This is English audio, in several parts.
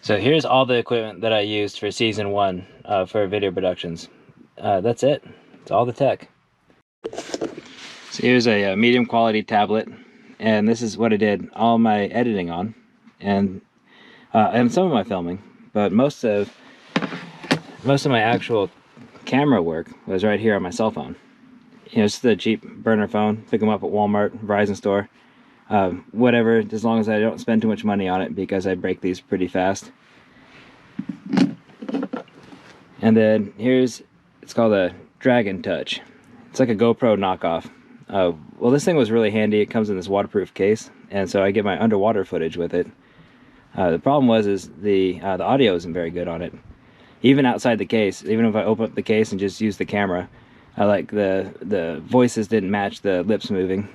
So here's all the equipment that I used for season 1 for video productions. That's it. It's all the tech. So here's a medium quality tablet, and this is what I did all my editing on, and some of my filming, but most of my actual camera work was right here on my cell phone. You know, it's just a cheap burner phone. Pick them up at Walmart, Verizon store. Whatever, as long as I don't spend too much money on it, because I break these pretty fast. And then here's, it's called a Dragon Touch. It's like a GoPro knockoff. Well, this thing was really handy. It comes in this waterproof case, and so I get my underwater footage with it. The problem is the audio isn't very good on it. Even outside the case, even if I open up the case and just use the camera, the voices didn't match the lips moving,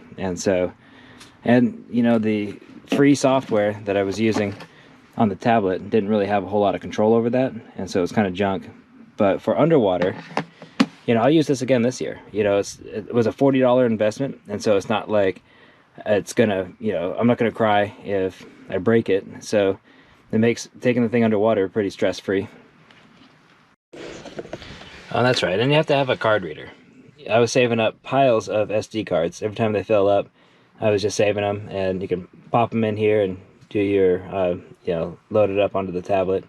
and you know, the free software that I was using on the tablet didn't really have a whole lot of control over that, and so it's kind of junk. But for underwater, you know, I'll use this again this year. You know, it was a $40 investment, and so it's not like it's gonna, you know, I'm not gonna cry if I break it. So it makes taking the thing underwater pretty stress-free. Oh, that's right, and you have to have a card reader. I was saving up piles of SD cards. Every time they fill up, I was just saving them, and you can pop them in here and do your, you know, load it up onto the tablet.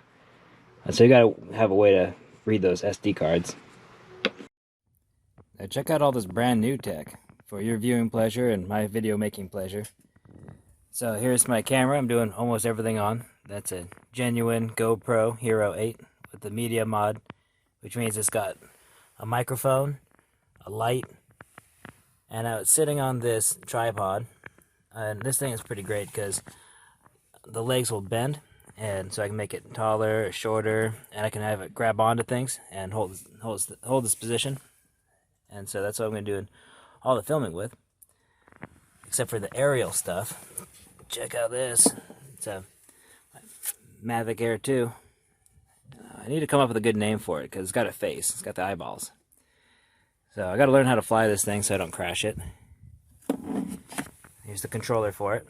And so you gotta have a way to read those SD cards. Now check out all this brand new tech for your viewing pleasure and my video making pleasure. So here's my camera. I'm doing almost everything on. That's a genuine GoPro Hero8 with the media mod, which means it's got a microphone, a light, and now it's sitting on this tripod. And this thing is pretty great because the legs will bend, and so I can make it taller or shorter, and I can have it grab onto things and hold this position. And so that's what I'm going to do in all the filming with, except for the aerial stuff. Check out this. It's a Mavic Air 2. I need to come up with a good name for it because it's got a face. It's got the eyeballs. So I got to learn how to fly this thing so I don't crash it. Here's the controller for it.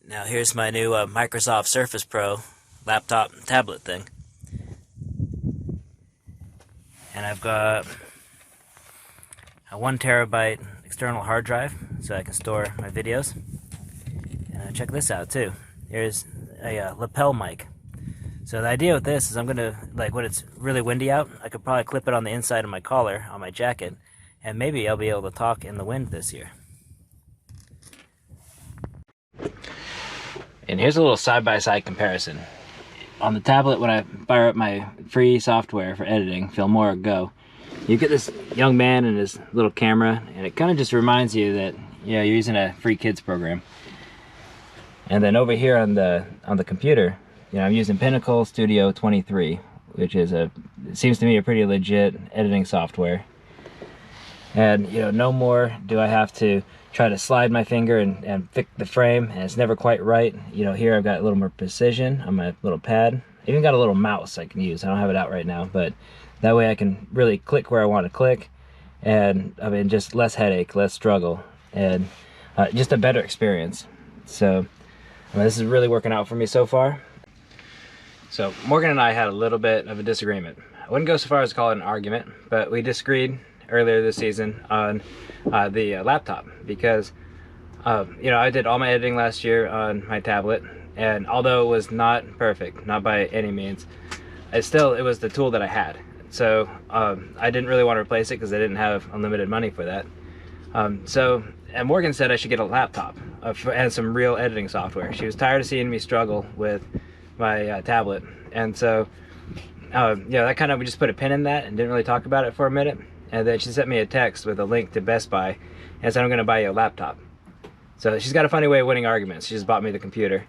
Now here's my new Microsoft Surface Pro laptop tablet thing. And I've got a 1 terabyte external hard drive so I can store my videos. And check this out too. Here's a lapel mic. So the idea with this is I'm gonna, like, when it's really windy out, I could probably clip it on the inside of my collar on my jacket, and maybe I'll be able to talk in the wind this year. And here's a little side-by-side comparison. On the tablet, when I fire up my free software for editing, FilmoraGo, you get this young man and his little camera, and it kind of just reminds you that, yeah, you're using a free kids program. And then over here on the computer, you know, I'm using Pinnacle Studio 23, which is it seems to me a pretty legit editing software. And, you know, no more do I have to try to slide my finger and fix the frame, and it's never quite right. You know, here I've got a little more precision on my little pad. I even got a little mouse I can use. I don't have it out right now, but that way I can really click where I want to click, and I mean, just less headache, less struggle, and just a better experience. So I mean, this is really working out for me so far. So Morgan and I had a little bit of a disagreement. I wouldn't go so far as to call it an argument, but we disagreed earlier this season on the laptop, because you know, I did all my editing last year on my tablet, and although it was not perfect, not by any means, it was the tool that I had. So I didn't really want to replace it because I didn't have unlimited money for that. And Morgan said I should get a laptop and some real editing software. She was tired of seeing me struggle with my tablet, and so yeah, that kind of, we just put a pin in that and didn't really talk about it for a minute. And then she sent me a text with a link to Best Buy and said, I'm going to buy you a laptop. So she's got a funny way of winning arguments. She just bought me the computer.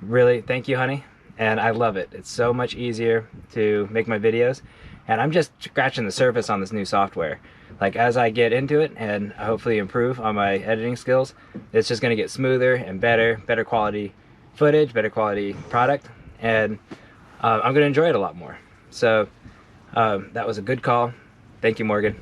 Really, thank you, honey. And I love it. It's so much easier to make my videos. And I'm just scratching the surface on this new software. Like, as I get into it and hopefully improve on my editing skills, it's just going to get smoother and better quality footage, better quality product. And I'm going to enjoy it a lot more. So that was a good call. Thank you, Morgan.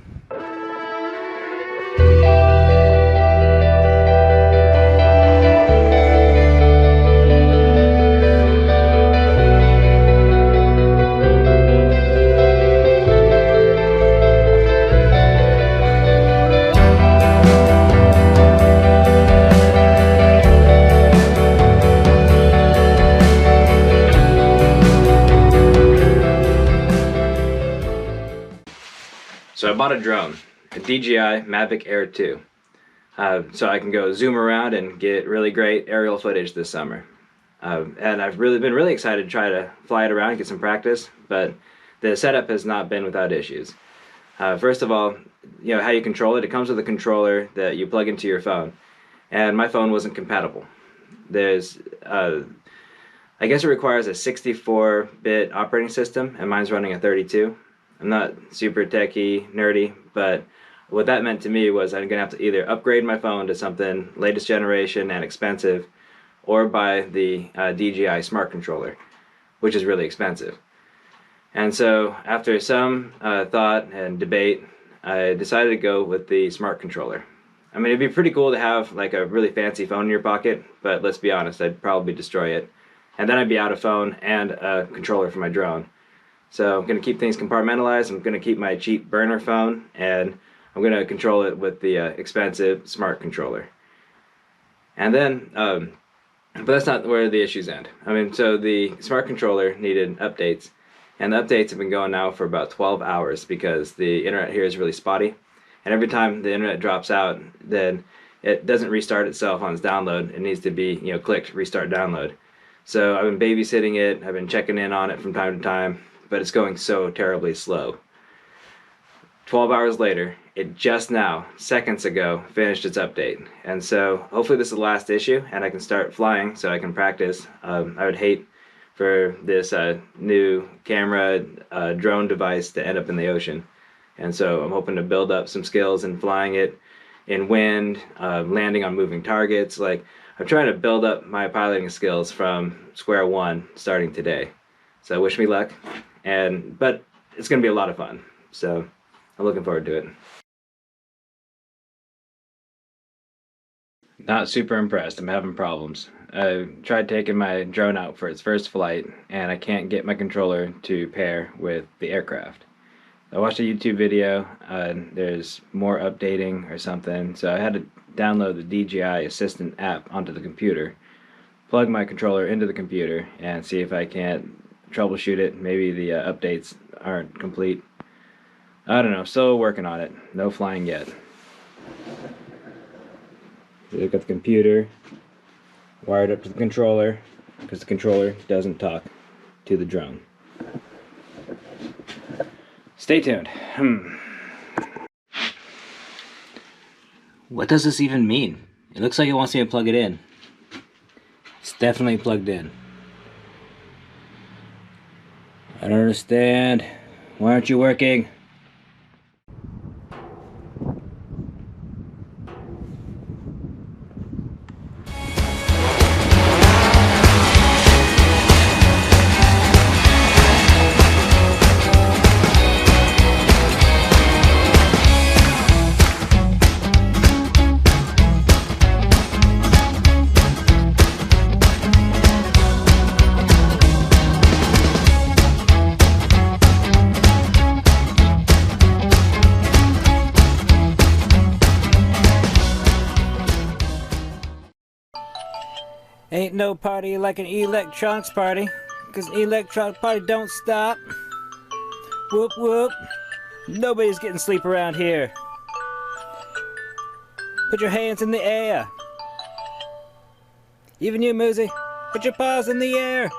So I bought a drone, a DGI Mavic Air 2. So I can go zoom around and get really great aerial footage this summer. And I've been really excited to try to fly it around and get some practice, but the setup has not been without issues. First of all, how you control it. It comes with a controller that you plug into your phone, and my phone wasn't compatible. There's, I guess it requires a 64-bit operating system, and mine's running a 32. I'm not super techy, nerdy, but what that meant to me was I'm going to have to either upgrade my phone to something latest generation and expensive, or buy the DGI Smart Controller, which is really expensive. And so after some thought and debate, I decided to go with the Smart Controller. I mean, it'd be pretty cool to have like a really fancy phone in your pocket, but let's be honest, I'd probably destroy it. And then I'd be out of phone and a controller for my drone. So I'm going to keep things compartmentalized. I'm going to keep my cheap burner phone, and I'm going to control it with the expensive Smart Controller. And then, but that's not where the issues end. I mean, so the Smart Controller needed updates, and the updates have been going now for about 12 hours because the internet here is really spotty. And every time the internet drops out, then it doesn't restart itself on its download. It needs to be, clicked restart download. So I've been babysitting it, I've been checking in on it from time to time, but it's going so terribly slow. 12 hours later, it just now, seconds ago, finished its update. And so hopefully this is the last issue and I can start flying so I can practice. I would hate for this new camera drone device to end up in the ocean. And so I'm hoping to build up some skills in flying it in wind, landing on moving targets. Like, I'm trying to build up my piloting skills from square one starting today. So wish me luck. But it's going to be a lot of fun. So I'm looking forward to it. Not super impressed. I'm having problems. I tried taking my drone out for its first flight, and I can't get my controller to pair with the aircraft. I watched a YouTube video, there's more updating or something, so I had to download the DJI Assistant app onto the computer, plug my controller into the computer, and see if I can't troubleshoot it. Maybe the updates aren't complete. I don't know, still working on it. No flying yet. Look at the computer, wired up to the controller, because the controller doesn't talk to the drone. Stay tuned. What does this even mean? It looks like it wants me to plug it in. It's definitely plugged in. I don't understand. Why aren't you working? Ain't no party like an electronics party, 'cause an electronic party don't stop. Whoop whoop. Nobody's getting sleep around here. Put your hands in the air. Even you, Muzi, put your paws in the air.